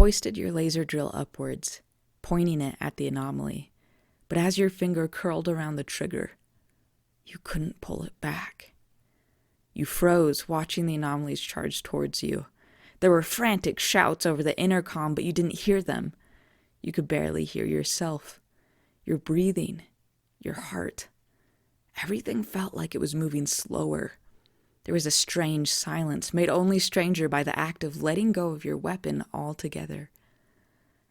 hoisted your laser drill upwards, pointing it at the anomaly, but as your finger curled around the trigger, you couldn't pull it back. You froze, watching the anomalies charge towards you. There were frantic shouts over the intercom, but you didn't hear them. You could barely hear yourself, your breathing, your heart. Everything felt like it was moving slower. There was a strange silence, made only stranger by the act of letting go of your weapon altogether.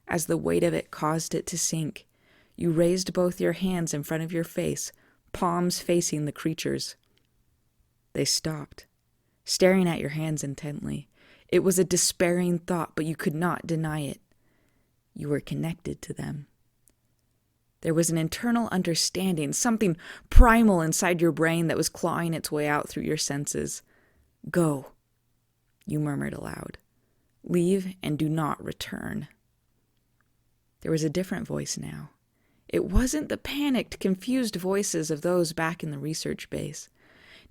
As the weight of it caused it to sink, you raised both your hands in front of your face, palms facing the creatures. They stopped, staring at your hands intently. It was a despairing thought, but you could not deny it. You were connected to them. There was an internal understanding, something primal inside your brain that was clawing its way out through your senses. Go, you murmured aloud. Leave and do not return. There was a different voice now. It wasn't the panicked, confused voices of those back in the research base.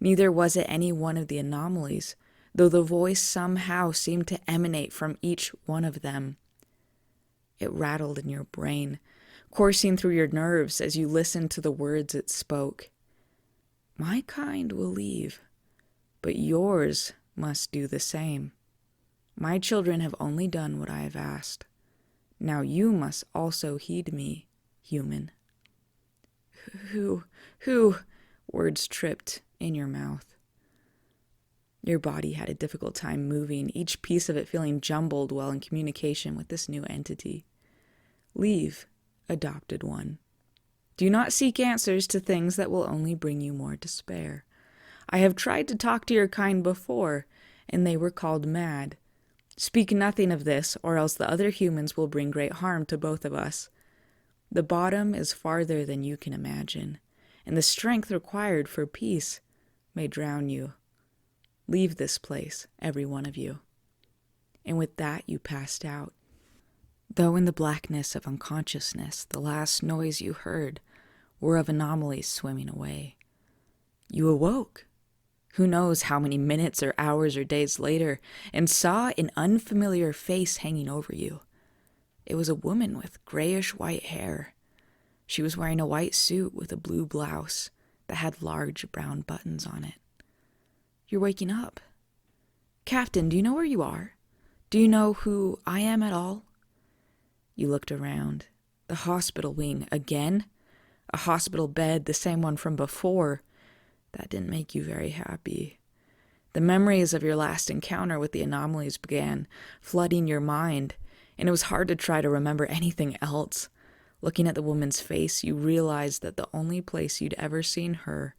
Neither was it any one of the anomalies, though the voice somehow seemed to emanate from each one of them. It rattled in your brain, coursing through your nerves as you listened to the words it spoke. My kind will leave, but yours must do the same. My children have only done what I have asked. Now you must also heed me, human. Who, words tripped in your mouth. Your body had a difficult time moving, each piece of it feeling jumbled while in communication with this new entity. Leave, adopted one. Do not seek answers to things that will only bring you more despair. I have tried to talk to your kind before, and they were called mad. Speak nothing of this, or else the other humans will bring great harm to both of us. The bottom is farther than you can imagine, and the strength required for peace may drown you. Leave this place, every one of you. And with that you passed out. Though in the blackness of unconsciousness, the last noise you heard were of anomalies swimming away. You awoke, who knows how many minutes or hours or days later, and saw an unfamiliar face hanging over you. It was a woman with grayish-white hair. She was wearing a white suit with a blue blouse that had large brown buttons on it. You're waking up. Captain, do you know where you are? Do you know who I am at all? You looked around. The hospital wing again? A hospital bed, the same one from before. That didn't make you very happy. The memories of your last encounter with the anomalies began flooding your mind, and it was hard to try to remember anything else. Looking at the woman's face, you realized that the only place you'd ever seen her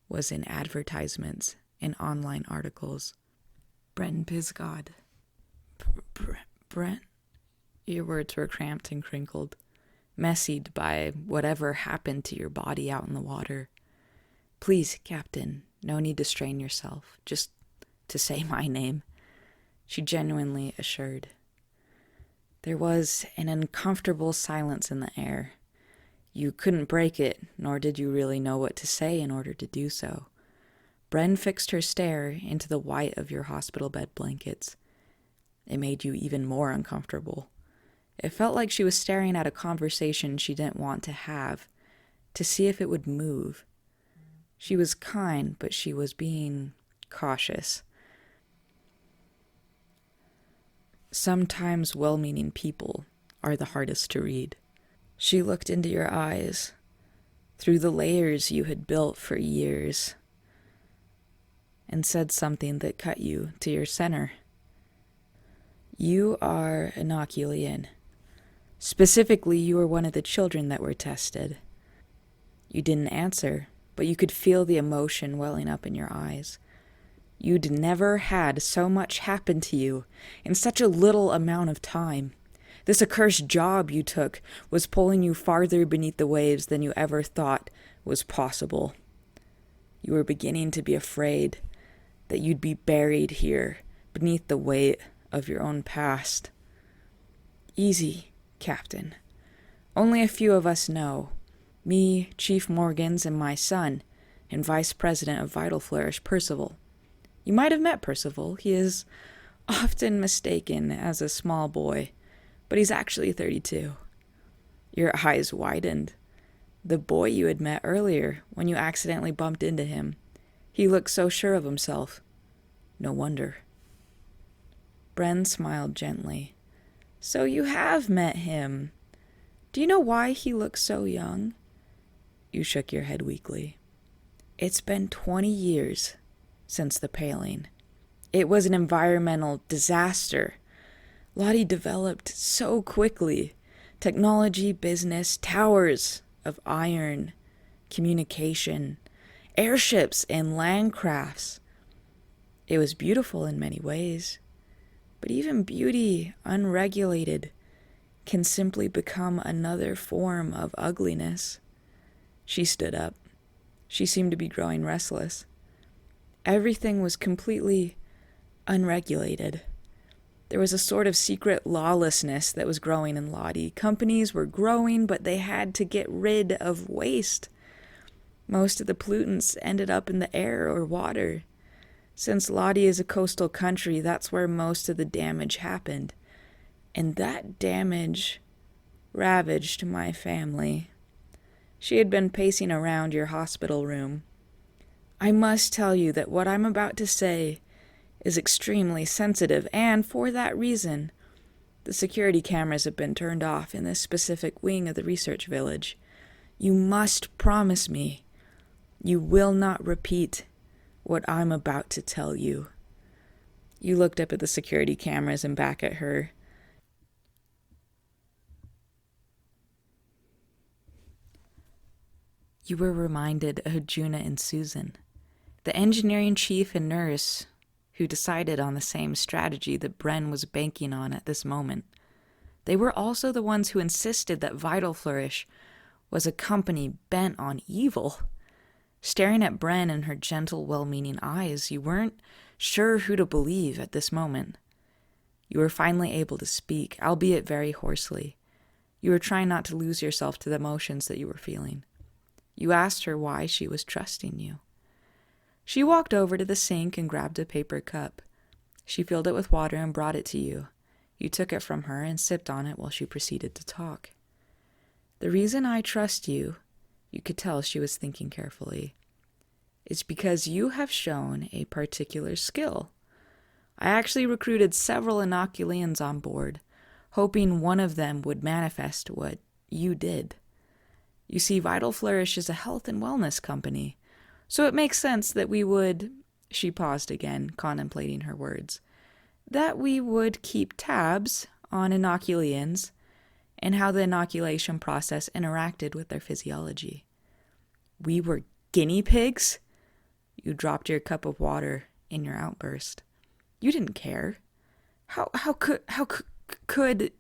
was in advertisements and online articles. Brent Pisgod. Brent? Your words were cramped and crinkled, messied by whatever happened to your body out in the water. Please, Captain, no need to strain yourself, just to say my name, she genuinely assured. There was an uncomfortable silence in the air. You couldn't break it, nor did you really know what to say in order to do so. Bren fixed her stare into the white of your hospital bed blankets. It made you even more uncomfortable. It felt like she was staring at a conversation she didn't want to have, to see if it would move. She was kind, but she was being cautious. Sometimes well-meaning people are the hardest to read. She looked into your eyes, through the layers you had built for years, and said something that cut you to your center. You are inoculian. Specifically, you were one of the children that were tested. You didn't answer, but you could feel the emotion welling up in your eyes. You'd never had so much happen to you in such a little amount of time. This accursed job you took was pulling you farther beneath the waves than you ever thought was possible. You were beginning to be afraid that you'd be buried here beneath the weight of your own past. Easy, Captain. Only a few of us know. Me, Chief Morgans, and my son, and Vice President of Vital Flourish, Percival. You might have met Percival. He is often mistaken as a small boy, but he's actually 32. Your eyes widened. The boy you had met earlier when you accidentally bumped into him. He looked so sure of himself. No wonder. Bren smiled gently. So you have met him. Do you know why he looks so young? You shook your head weakly. It's been 20 years since the paling. It was an environmental disaster. Lottie developed so quickly. Technology, business, towers of iron, communication, airships and land crafts. It was beautiful in many ways, but even beauty, unregulated, can simply become another form of ugliness. She stood up. She seemed to be growing restless. Everything was completely unregulated. There was a sort of secret lawlessness that was growing in Lottie. Companies were growing, but they had to get rid of waste. Most of the pollutants ended up in the air or water. Since Lottie is a coastal country, that's where most of the damage happened. And that damage ravaged my family. She had been pacing around your hospital room. I must tell you that what I'm about to say is extremely sensitive, and for that reason, the security cameras have been turned off in this specific wing of the research village. You must promise me you will not repeat what I'm about to tell you. You looked up at the security cameras and back at her. You were reminded of Juna and Susan, the engineering chief and nurse who decided on the same strategy that Bren was banking on at this moment. They were also the ones who insisted that Vital Flourish was a company bent on evil. Staring at Bren in her gentle, well-meaning eyes, you weren't sure who to believe at this moment. You were finally able to speak, albeit very hoarsely. You were trying not to lose yourself to the emotions that you were feeling. You asked her why she was trusting you. She walked over to the sink and grabbed a paper cup. She filled it with water and brought it to you. You took it from her and sipped on it while she proceeded to talk. The reason I trust you, you could tell she was thinking carefully, is because you have shown a particular skill. I actually recruited several inoculians on board, hoping one of them would manifest what you did. You see, Vital Flourish is a health and wellness company, so it makes sense that we would, she paused again, contemplating her words, that we would keep tabs on inoculians and how the inoculation process interacted with their physiology. We were guinea pigs? You dropped your cup of water in your outburst. You didn't care. How could...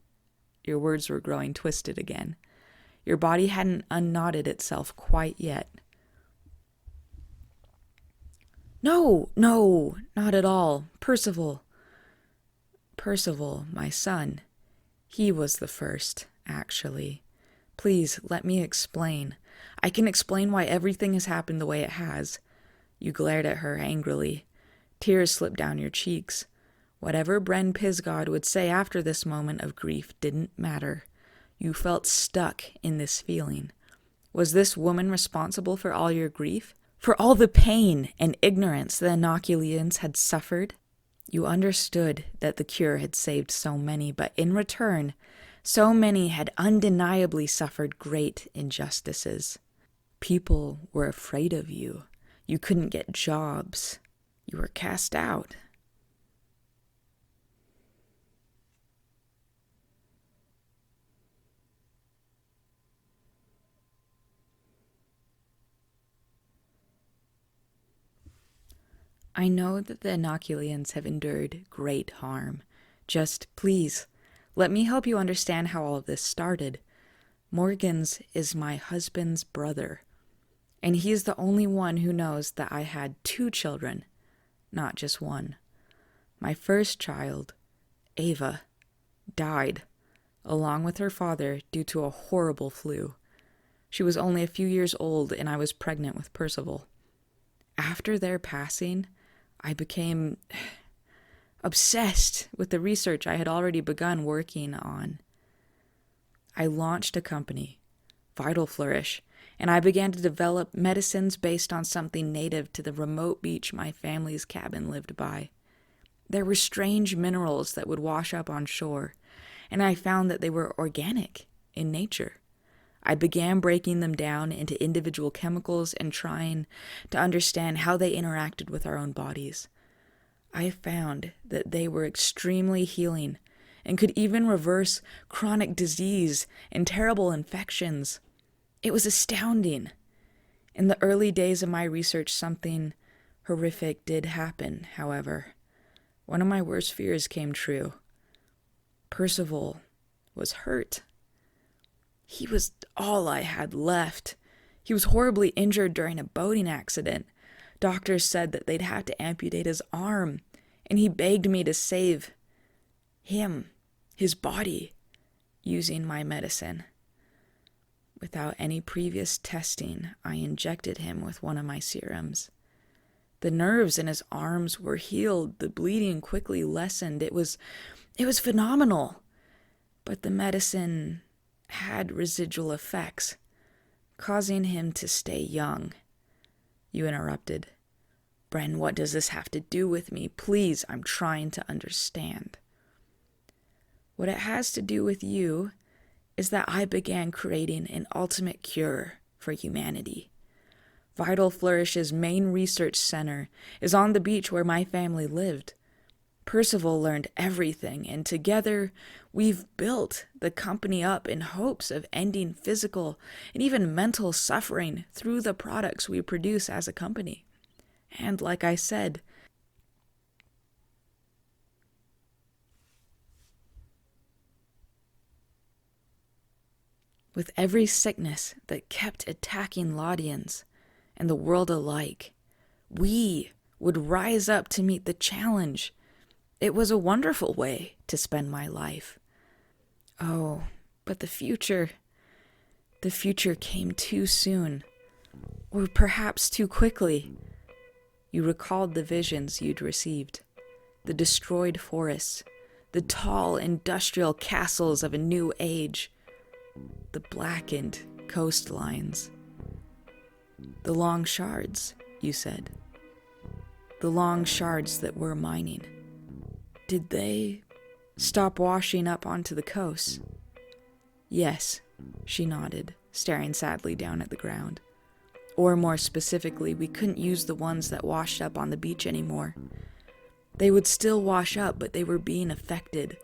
Your words were growing twisted again. Your body hadn't unknotted itself quite yet. No, not at all. Percival, my son. He was the first, actually. Please, let me explain. I can explain why everything has happened the way it has. You glared at her angrily. Tears slipped down your cheeks. Whatever Bren Pisgod would say after this moment of grief didn't matter. You felt stuck in this feeling. Was this woman responsible for all your grief? For all the pain and ignorance the inoculians had suffered? You understood that the cure had saved so many, but in return, so many had undeniably suffered great injustices. People were afraid of you. You couldn't get jobs. You were cast out. I know that the inoculians have endured great harm. Just, please, let me help you understand how all of this started. Morgans is my husband's brother, and he's the only one who knows that I had 2 children, not just one. My first child, Ava, died, along with her father, due to a horrible flu. She was only a few years old, and I was pregnant with Percival. After their passing, I became obsessed with the research I had already begun working on. I launched a company, Vital Flourish, and I began to develop medicines based on something native to the remote beach my family's cabin lived by. There were strange minerals that would wash up on shore, and I found that they were organic in nature. I began breaking them down into individual chemicals and trying to understand how they interacted with our own bodies. I found that they were extremely healing and could even reverse chronic disease and terrible infections. It was astounding. In the early days of my research, something horrific did happen, however. One of my worst fears came true. Percival was hurt. He was all I had left. He was horribly injured during a boating accident. Doctors said that they'd have to amputate his arm, and he begged me to save him, his body, using my medicine. Without any previous testing, I injected him with one of my serums. The nerves in his arms were healed. The bleeding quickly lessened. It was phenomenal. But the medicine had residual effects, causing him to stay young. You interrupted. Bren, what does this have to do with me? Please, I'm trying to understand. What it has to do with you is that I began creating an ultimate cure for humanity. Vital Flourish's main research center is on the beach where my family lived. Percival learned everything, and together we've built the company up in hopes of ending physical and even mental suffering through the products we produce as a company. And like I said, with every sickness that kept attacking Laudians and the world alike, we would rise up to meet the challenge. It was a wonderful way to spend my life. Oh, but the future came too soon, or perhaps too quickly. You recalled the visions you'd received, the destroyed forests, the tall industrial castles of a new age, the blackened coastlines. The long shards, you said. The long shards that were mining. Did they stop washing up onto the coast? Yes, she nodded, staring sadly down at the ground. Or more specifically, we couldn't use the ones that washed up on the beach anymore. They would still wash up, but they were being affected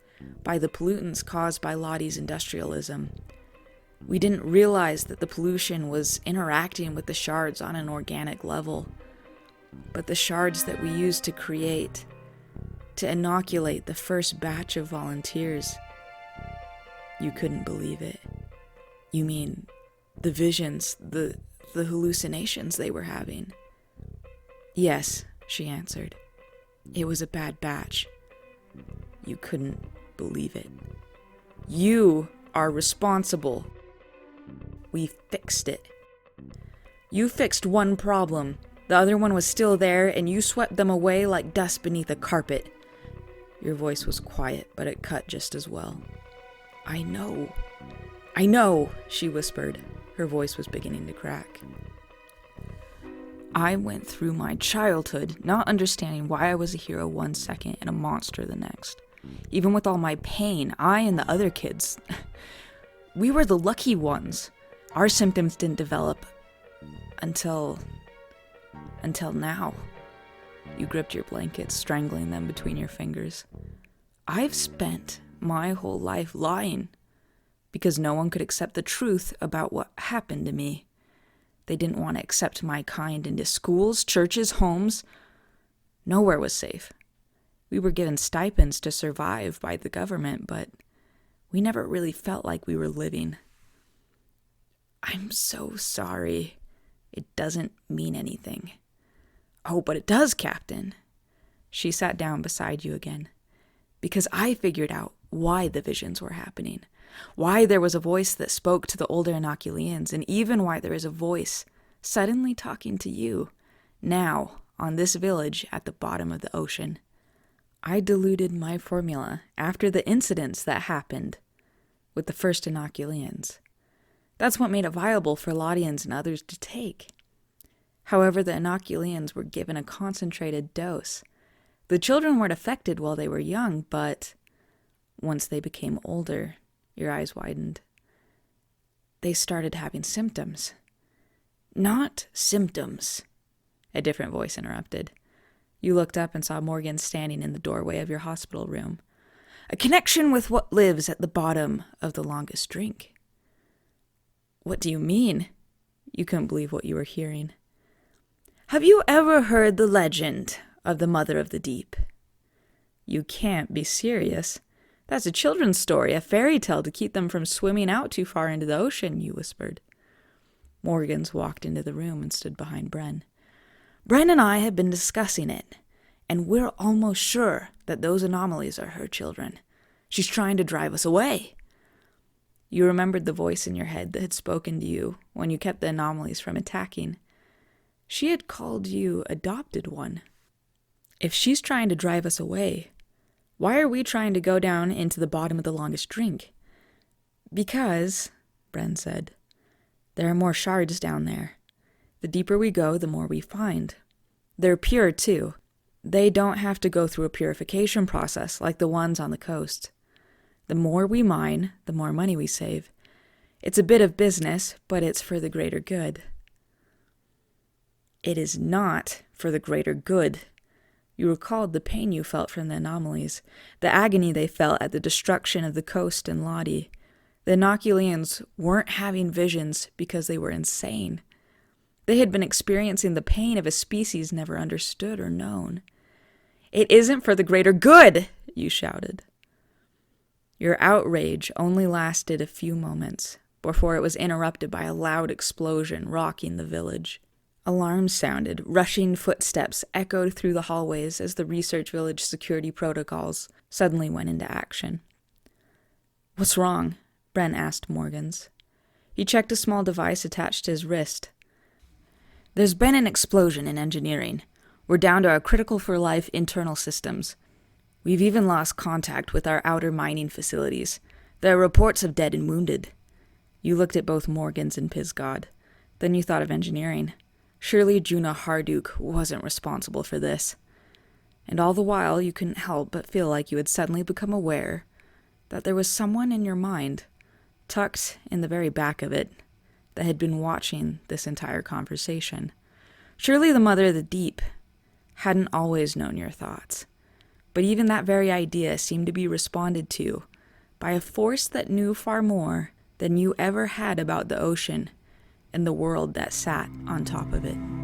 by the pollutants caused by Lottie's industrialism. We didn't realize that the pollution was interacting with the shards on an organic level. But the shards that we used to inoculate the first batch of volunteers. You couldn't believe it. You mean the visions, the hallucinations they were having? Yes, she answered. It was a bad batch. You couldn't believe it. You are responsible. We fixed it. You fixed one problem. The other one was still there, and you swept them away like dust beneath a carpet. Your voice was quiet, but it cut just as well. I know, she whispered. Her voice was beginning to crack. I went through my childhood not understanding why I was a hero one second and a monster the next. Even with all my pain, I and the other kids, we were the lucky ones. Our symptoms didn't develop until now. You gripped your blankets, strangling them between your fingers. I've spent my whole life lying because no one could accept the truth about what happened to me. They didn't want to accept my kind into schools, churches, homes. Nowhere was safe. We were given stipends to survive by the government, but we never really felt like we were living. I'm so sorry. It doesn't mean anything. Oh, but it does, Captain. She sat down beside you again. Because I figured out why the visions were happening. Why there was a voice that spoke to the older Inoculeans, and even why there is a voice suddenly talking to you, now, on this village at the bottom of the ocean. I diluted my formula after the incidents that happened. with the first inoculians. That's what made it viable for Laudians and others to take. However, the inoculians were given a concentrated dose. The children weren't affected while they were young, but once they became older, your eyes widened. They started having symptoms. Not symptoms, a different voice interrupted. You looked up and saw Morgan standing in the doorway of your hospital room. A connection with what lives at the bottom of the longest drink. What do you mean? You couldn't believe what you were hearing. Have you ever heard the legend of the Mother of the Deep? You can't be serious. That's a children's story, a fairy tale to keep them from swimming out too far into the ocean, you whispered. Morgans walked into the room and stood behind Bren. Bren and I have been discussing it, and we're almost sure that those anomalies are her children. She's trying to drive us away. You remembered the voice in your head that had spoken to you when you kept the anomalies from attacking. She had called you adopted one. If she's trying to drive us away, why are we trying to go down into the bottom of the longest drink? Because, Bren said, there are more shards down there. The deeper we go, the more we find. They're pure, too. They don't have to go through a purification process like the ones on the coast. The more we mine, the more money we save. It's a bit of business, but it's for the greater good. It is not for the greater good. You recalled the pain you felt from the anomalies, the agony they felt at the destruction of the coast and Lottie. The inoculians weren't having visions because they were insane. They had been experiencing the pain of a species never understood or known. It isn't for the greater good, you shouted. Your outrage only lasted a few moments before it was interrupted by a loud explosion rocking the village. Alarms sounded, rushing footsteps echoed through the hallways as the research village security protocols suddenly went into action. What's wrong? Bren asked Morgans. He checked a small device attached to his wrist. There's been an explosion in engineering. We're down to our critical-for-life internal systems. We've even lost contact with our outer mining facilities. There are reports of dead and wounded. You looked at both Morgans and Pisgod. Then you thought of engineering. Surely Juna Harduk wasn't responsible for this. And all the while, you couldn't help but feel like you had suddenly become aware that there was someone in your mind, tucked in the very back of it, that had been watching this entire conversation. Surely the Mother of the Deep hadn't always known your thoughts. But even that very idea seemed to be responded to by a force that knew far more than you ever had about the ocean and the world that sat on top of it.